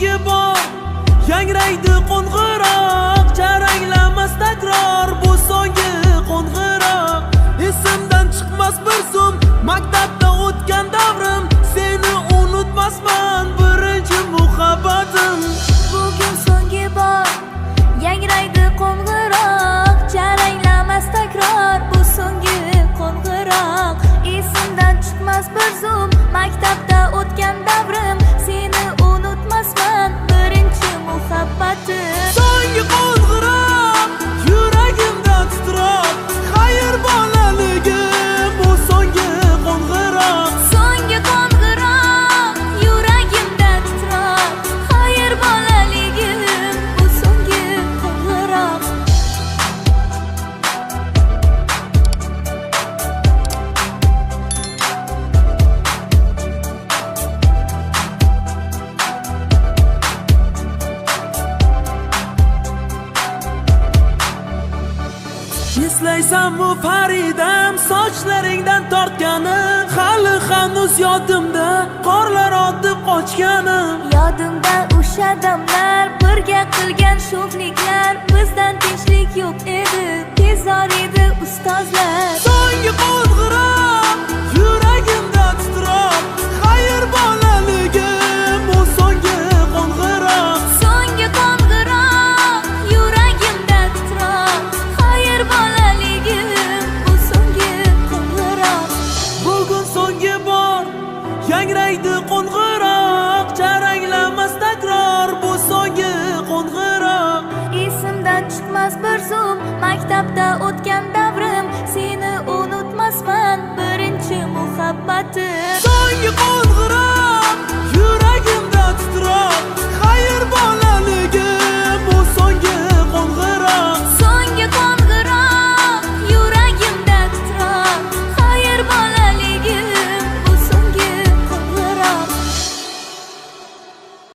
so'nggi bor yangraydi qo'ng'iroq, jaranglamas takror bu so'nggi qo'ng'iroq. Esimdan chiqmas bir zum maktabda o'tgan davrim, seni unutmasman birinchi muhabbatim. Bugun so'nggi bor yangraydi qo'ng'iroq, jaranglamas takror bu so'nggi qo'ng'iroq. Esimdan chiqmas bir zum maktabda o'tgan davrim, seni unutmasman birinchi muhabbatim. So'nggi qo'ng'iroq yuragimda titroq, xayr bolaligim bu so'nggi qo'ng'iroq. So'nggi qo'ng'iroq yuragimda titroq, xayr bolaligim bu so'nggi qo'ng'iroq. Eslaysanmi Faridam, sochlaringdan tortganim, hali hanuz yodimda qorlar otib qochganim. Yodimda o'sha damlar, birga qilgan sho'xliklar, bizdan tinchlik yo'q edi, tezor edi ustozlar. So'nggi qo'ng'iroq yuragimda titroq, xayr bolaligim bu so'nggi qo'ng'iroq. So'nggi qo'ng'iroq yuragimda titroq, xayr bolaligim bu so'nggi qo'ng'iroq. Bugun so'nggi bor yangraydi qo'ng'iroq, jaranglamas takror bu so'nggi qo'ng'iroq. Esimdan chiqmas bir zum maktabda o'tganda